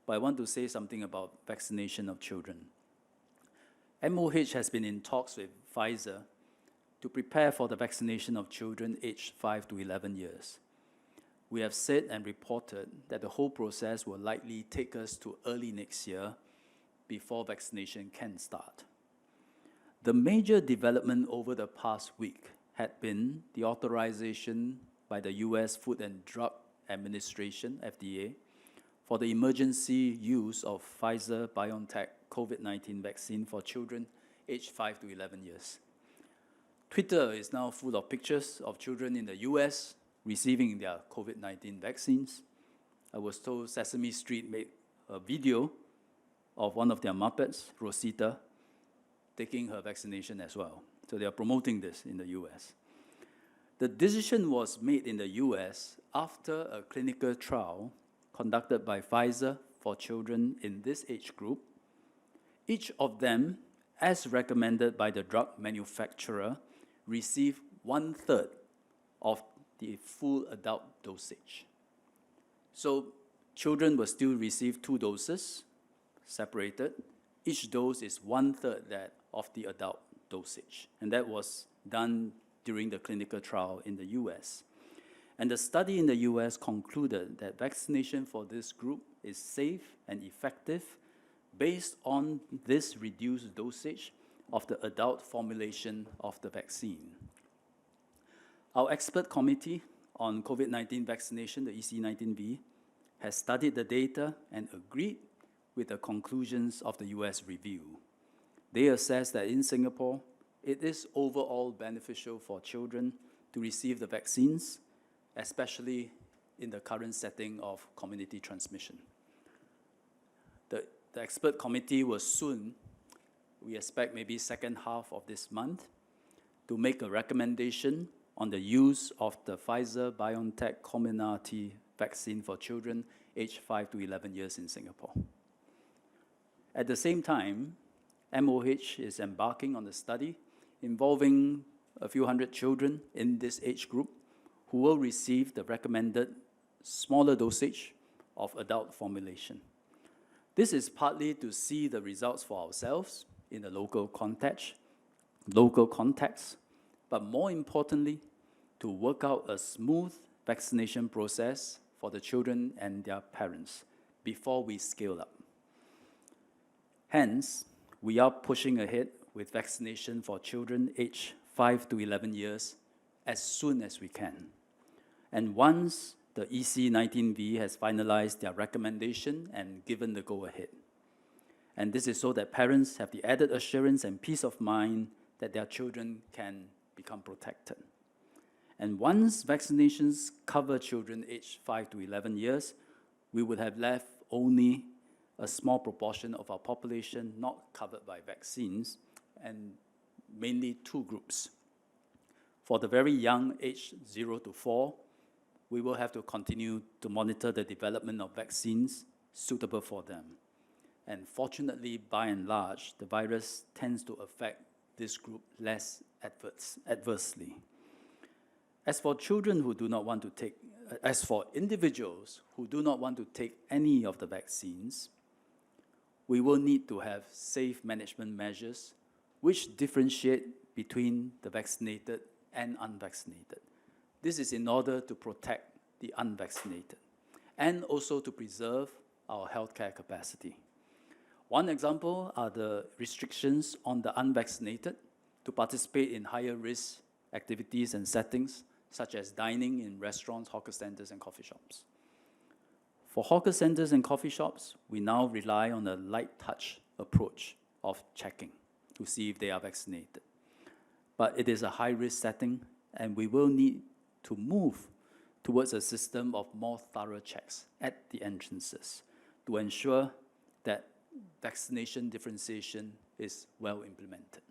but I want to say something about vaccination of children. MOH has been in talks with Pfizer to prepare for the vaccination of children aged 5 to 11 years. We have said and reported that the whole process will likely take us to early next year before vaccination can start. The major development over the past week had been the authorization by the US Food and Drug Administration, FDA, for the emergency use of Pfizer-BioNTech COVID-19 vaccine for children aged 5 to 11 years. Twitter is now full of pictures of children in the US receiving their COVID-19 vaccines. I was told Sesame Street made a video of one of their Muppets, Rosita, taking her vaccination as well. So they are promoting this in the US. The decision was made in the US after a clinical trial conducted by Pfizer for children in this age group. Each of them, as recommended by the drug manufacturer, received 1/3 of the full adult dosage. So children will still receive 2 doses, separated. Each dose is 1/3 that of the adult dosage. And that was done during the clinical trial in the US. And the study in the US concluded that vaccination for this group is safe and effective based on this reduced dosage of the adult formulation of the vaccine. Our expert committee on COVID-19 vaccination, the EC19V, has studied the data and agreed with the conclusions of the US review. They assess that in Singapore, it is overall beneficial for children to receive the vaccines, especially in the current setting of community transmission. The expert committee will soon, we expect maybe second half of this month, to make a recommendation on the use of the Pfizer-BioNTech Comirnaty vaccine for children aged 5 to 11 years in Singapore. At the same time, MOH is embarking on a study involving a few hundred children in this age group who will receive the recommended smaller dosage of adult formulation. This is partly to see the results for ourselves in a local context, but more importantly, to work out a smooth vaccination process for the children and their parents before we scale up. Hence, we are pushing ahead with vaccination for children aged 5 to 11 years as soon as we can. And once the EC19V has finalized their recommendation and given the go-ahead. And this is so that parents have the added assurance and peace of mind that their children can become protected. And once vaccinations cover children aged 5 to 11 years, we would have left only a small proportion of our population not covered by vaccines, and mainly 2 groups. For the very young, aged 0 to 4, we will have to continue to monitor the development of vaccines suitable for them. And fortunately, by and large, the virus tends to affect this group less adversely. As for children who do not want to take, as for individuals who do not want to take any of the vaccines, we will need to have safe management measures which differentiate between the vaccinated and unvaccinated. This is in order to protect the unvaccinated and also to preserve our healthcare capacity. One example are the restrictions on the unvaccinated to participate in higher risk activities and settings, such as dining in restaurants, hawker centers, and coffee shops. For hawker centers and coffee shops, we now rely on a light touch approach of checking to see if they are vaccinated. But it is a high-risk setting, and we will need to move towards a system of more thorough checks at the entrances to ensure that vaccination differentiation is well implemented.